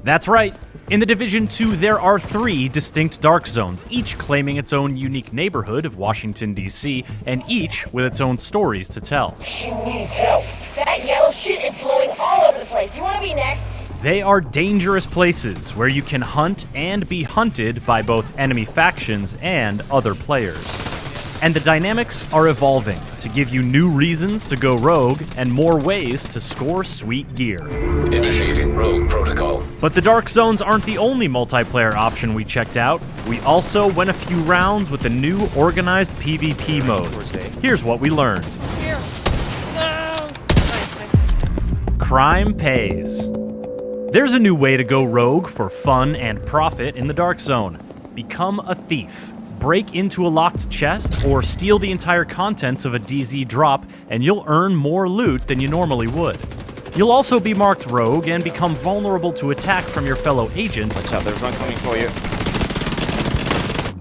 That's right. In the Division 2, there are 3 distinct dark zones, each claiming its own unique neighborhood of Washington, D.C., and each with its own stories to tell. She needs help. That yellow shit is blowing all over the place. You want to be next? They are dangerous places where you can hunt and be hunted by both enemy factions and other players. And the dynamics are evolving to give you new reasons to go rogue and more ways to score sweet gear. Initiating rogue protocol. But the Dark Zones aren't the only multiplayer option we checked out. We also went a few rounds with the new organized PvP modes. Here's what we learned. Crime pays. There's a new way to go rogue for fun and profit in the Dark Zone. Become a thief. Break into a locked chest or steal the entire contents of a DZ drop and you'll earn more loot than you normally would. You'll also be marked rogue and become vulnerable to attack from your fellow agents. Watch out, there's one coming for you.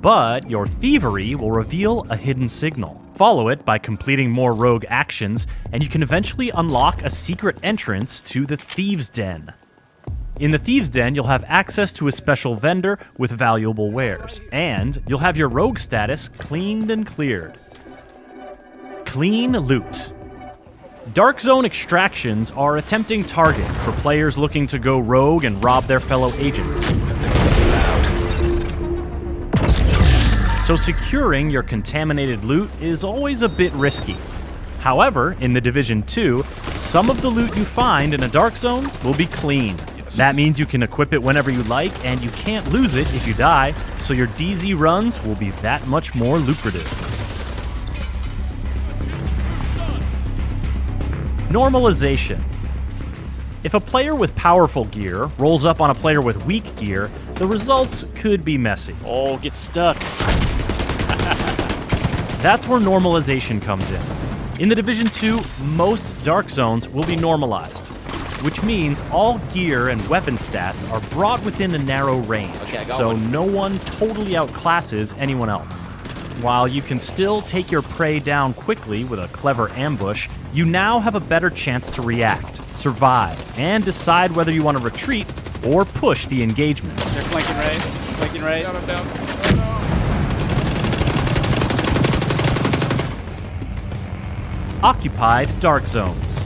But your thievery will reveal a hidden signal. Follow it by completing more rogue actions and you can eventually unlock a secret entrance to the Thieves' Den. In the Thieves' Den, you'll have access to a special vendor with valuable wares, and you'll have your rogue status cleaned and cleared. Clean loot. Dark Zone extractions are a tempting target for players looking to go rogue and rob their fellow agents. So securing your contaminated loot is always a bit risky. However, in the Division 2, some of the loot you find in a Dark Zone will be clean. That means you can equip it whenever you like, and you can't lose it if you die, so your DZ runs will be that much more lucrative. Normalization. If a player with powerful gear rolls up on a player with weak gear, the results could be messy. Oh, get stuck. That's where normalization comes in. In the Division 2, most Dark Zones will be normalized, which means all gear and weapon stats are brought within a narrow range, so no one totally outclasses anyone else. While you can still take your prey down quickly with a clever ambush, you now have a better chance to react, survive, and decide whether you want to retreat or push the engagement. They're flanking right. Flanking right. Down, I'm down. Oh, no. Occupied Dark Zones.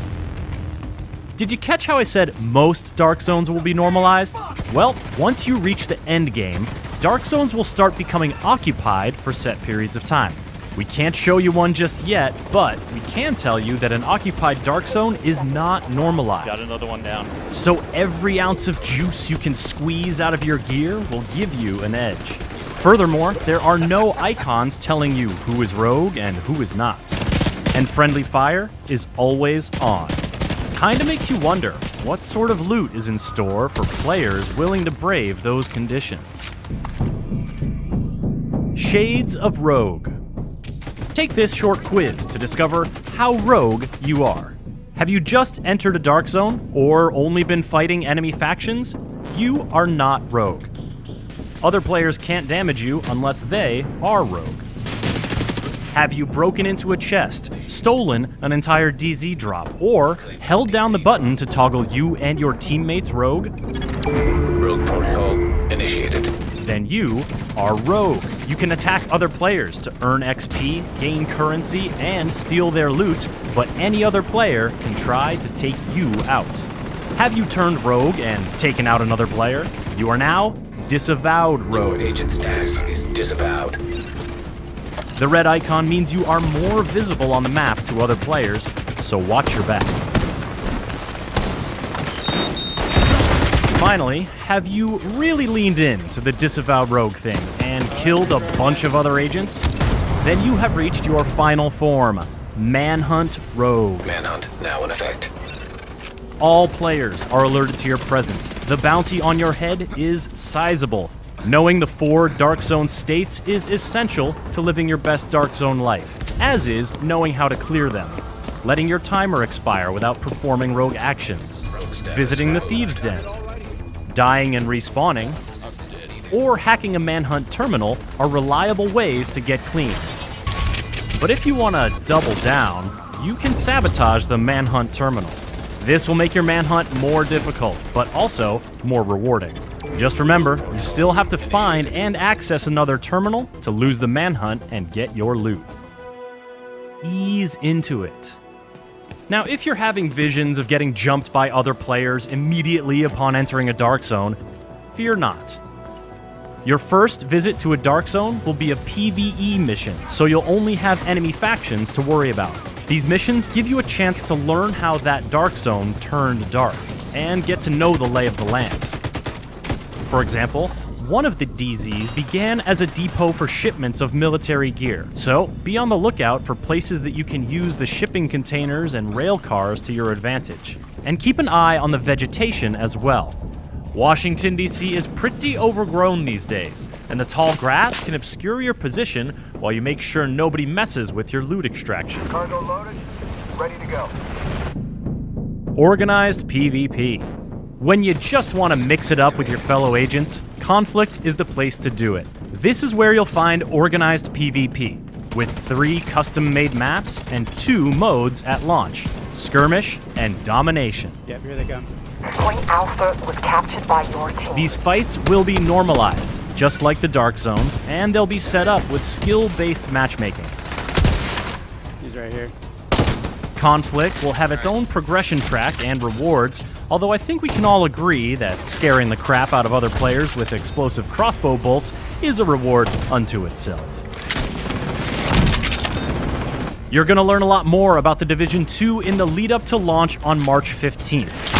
Did you catch how I said most Dark Zones will be normalized? Well, once you reach the end game, Dark Zones will start becoming occupied for set periods of time. We can't show you one just yet, but we can tell you that an occupied Dark Zone is not normalized. Got another one down. So every ounce of juice you can squeeze out of your gear will give you an edge. Furthermore, there are no icons telling you who is rogue and who is not. And friendly fire is always on. Kinda makes you wonder what sort of loot is in store for players willing to brave those conditions. Shades of Rogue. Take this short quiz to discover how rogue you are. Have you just entered a Dark Zone or only been fighting enemy factions? You are not rogue. Other players can't damage you unless they are rogue. Have you broken into a chest, stolen an entire DZ drop, or held down the button to toggle you and your teammates rogue? Rogue protocol initiated. Then you are rogue. You can attack other players to earn XP, gain currency, and steal their loot, but any other player can try to take you out. Have you turned rogue and taken out another player? You are now disavowed rogue. Your agent status is disavowed. The red icon means you are more visible on the map to other players, so watch your back. Finally, have you really leaned in to the disavowed rogue thing and killed a bunch of other agents? Then you have reached your final form, Manhunt Rogue. Manhunt now in effect. All players are alerted to your presence. The bounty on your head is sizable. Knowing the 4 Dark Zone states is essential to living your best Dark Zone life, as is knowing how to clear them, letting your timer expire without performing rogue actions, visiting the Thieves' Den, dying and respawning, or hacking a Manhunt terminal are reliable ways to get clean. But if you want to double down, you can sabotage the Manhunt terminal. This will make your manhunt more difficult, but also more rewarding. Just remember, you still have to find and access another terminal to lose the manhunt and get your loot. Ease into it. Now, if you're having visions of getting jumped by other players immediately upon entering a dark zone, fear not. Your first visit to a dark zone will be a PvE mission, so you'll only have enemy factions to worry about. These missions give you a chance to learn how that dark zone turned dark, and get to know the lay of the land. For example, one of the DZs began as a depot for shipments of military gear, so be on the lookout for places that you can use the shipping containers and rail cars to your advantage. And keep an eye on the vegetation as well. Washington, D.C. is pretty overgrown these days, and the tall grass can obscure your position while you make sure nobody messes with your loot extraction. Cargo loaded, ready to go. Organized PvP. When you just want to mix it up with your fellow agents, Conflict is the place to do it. This is where you'll find organized PvP, with 3 custom-made maps and 2 modes at launch: Skirmish and Domination. Yep, here they come. Point Alpha was captured by your team. These fights will be normalized, just like the Dark Zones, and they'll be set up with skill-based matchmaking. He's right here. Conflict will have its own progression track and rewards, although I think we can all agree that scaring the crap out of other players with explosive crossbow bolts is a reward unto itself. You're going to learn a lot more about the Division 2 in the lead up to launch on March 15th.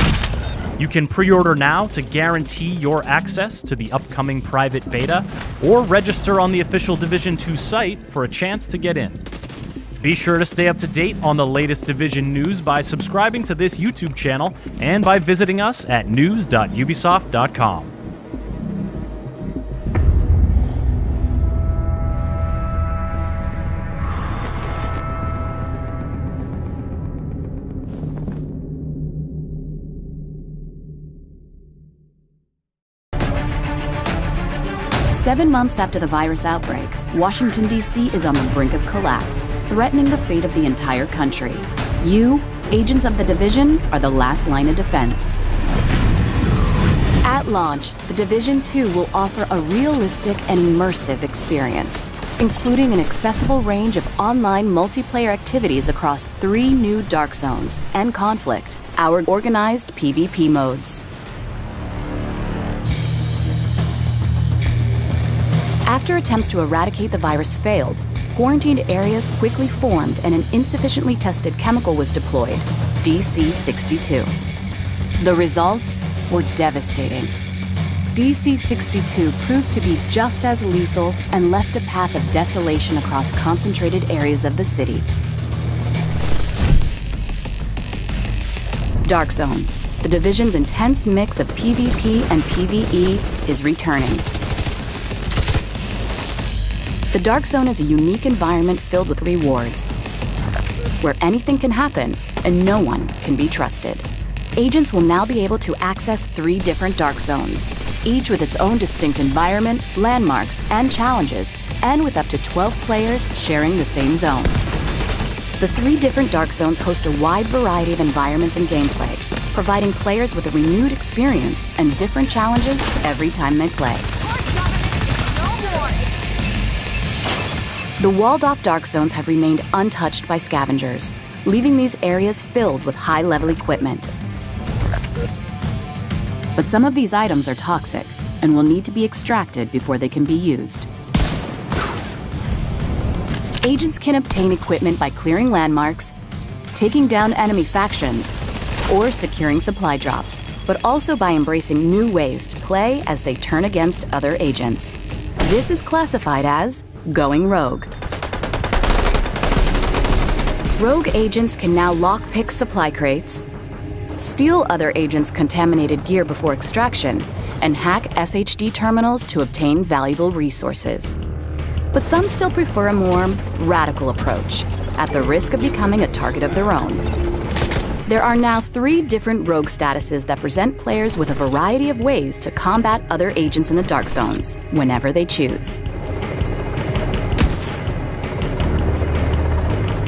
You can pre-order now to guarantee your access to the upcoming private beta, or register on the official Division 2 site for a chance to get in. Be sure to stay up to date on the latest Division news by subscribing to this YouTube channel and by visiting us at news.ubisoft.com. Seven months after the virus outbreak, Washington, D.C. is on the brink of collapse, threatening the fate of the entire country. You, agents of the Division, are the last line of defense. At launch, the Division 2 will offer a realistic and immersive experience, including an accessible range of online multiplayer activities across 3 new Dark Zones and Conflict, our organized PvP modes. After attempts to eradicate the virus failed, quarantined areas quickly formed and an insufficiently tested chemical was deployed, DC-62. The results were devastating. DC-62 proved to be just as lethal and left a path of desolation across concentrated areas of the city. Dark Zone, the Division's intense mix of PvP and PvE, is returning. The Dark Zone is a unique environment filled with rewards, where anything can happen and no one can be trusted. Agents will now be able to access 3 different Dark Zones, each with its own distinct environment, landmarks, and challenges, and with up to 12 players sharing the same zone. The 3 different Dark Zones host a wide variety of environments and gameplay, providing players with a renewed experience and different challenges every time they play. The walled-off Dark Zones have remained untouched by scavengers, leaving these areas filled with high-level equipment. But some of these items are toxic and will need to be extracted before they can be used. Agents can obtain equipment by clearing landmarks, taking down enemy factions, or securing supply drops, but also by embracing new ways to play as they turn against other agents. This is classified as going rogue. Rogue agents can now lockpick supply crates, steal other agents' contaminated gear before extraction, and hack SHD terminals to obtain valuable resources. But some still prefer a more radical approach, at the risk of becoming a target of their own. There are now 3 different rogue statuses that present players with a variety of ways to combat other agents in the Dark Zones, whenever they choose.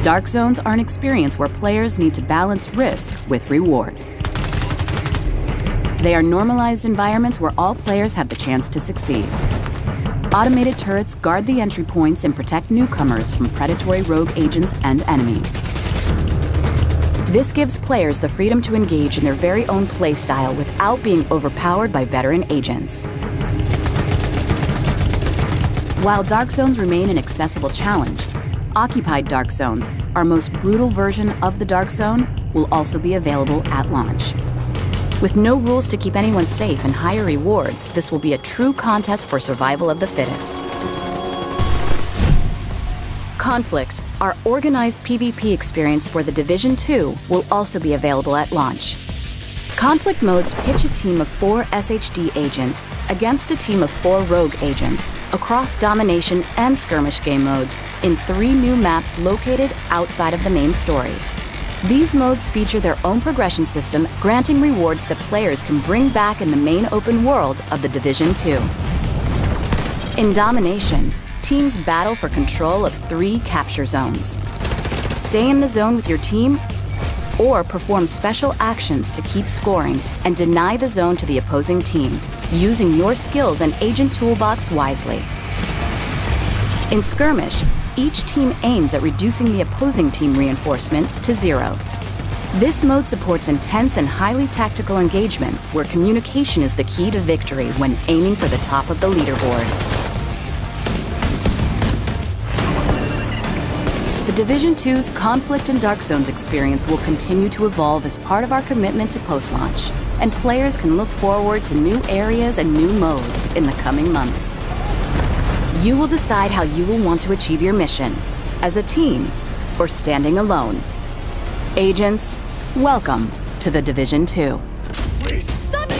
Dark Zones are an experience where players need to balance risk with reward. They are normalized environments where all players have the chance to succeed. Automated turrets guard the entry points and protect newcomers from predatory rogue agents and enemies. This gives players the freedom to engage in their very own playstyle without being overpowered by veteran agents. While Dark Zones remain an accessible challenge, Occupied Dark Zones, our most brutal version of the Dark Zone, will also be available at launch. With no rules to keep anyone safe and higher rewards, this will be a true contest for survival of the fittest. Conflict, our organized PvP experience for The Division 2, will also be available at launch. Conflict modes pitch a team of 4 SHD agents against a team of 4 rogue agents across domination and skirmish game modes in 3 new maps located outside of the main story. These modes feature their own progression system, granting rewards that players can bring back in the main open world of The Division 2. In Domination, teams battle for control of 3 capture zones. Stay in the zone with your team, or perform special actions to keep scoring and deny the zone to the opposing team, using your skills and agent toolbox wisely. In Skirmish, each team aims at reducing the opposing team reinforcement to 0. This mode supports intense and highly tactical engagements where communication is the key to victory when aiming for the top of the leaderboard. The Division 2's Conflict and Dark Zones experience will continue to evolve as part of our commitment to post-launch, and players can look forward to new areas and new modes in the coming months. You will decide how you will want to achieve your mission, as a team or standing alone. Agents, welcome to The Division 2. Stop it!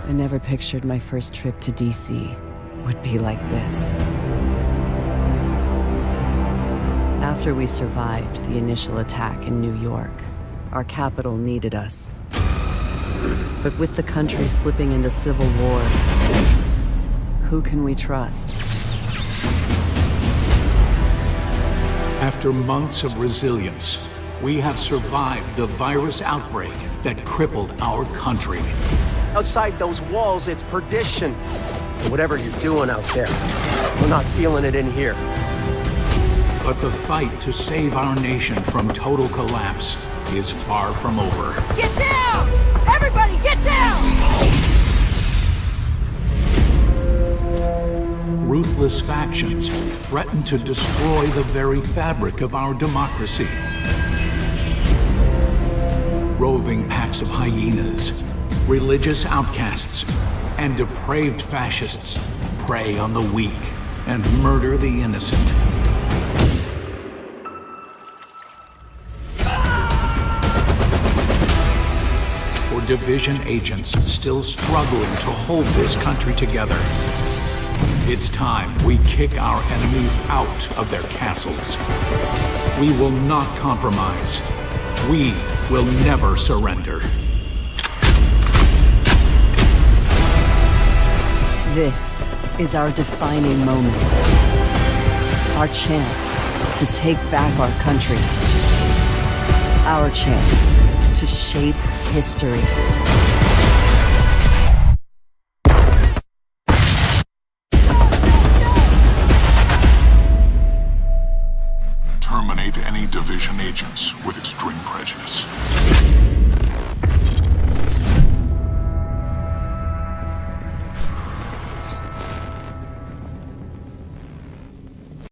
I never pictured my first trip to DC would be like this. After we survived the initial attack in New York, our capital needed us. But with the country slipping into civil war, who can we trust? After months of resilience, we have survived the virus outbreak that crippled our country. Outside those walls, it's perdition. And whatever you're doing out there, we're not feeling it in here. But the fight to save our nation from total collapse is far from over. Get down! Everybody get down! Ruthless factions threaten to destroy the very fabric of our democracy. Roving packs of hyenas, religious outcasts, and depraved fascists prey on the weak and murder the innocent. For Division agents still struggling to hold this country together, it's time we kick our enemies out of their castles. We will not compromise. We will never surrender. This is our defining moment. Our chance to take back our country. Our chance to shape history. Terminate any Division agents with extreme prejudice.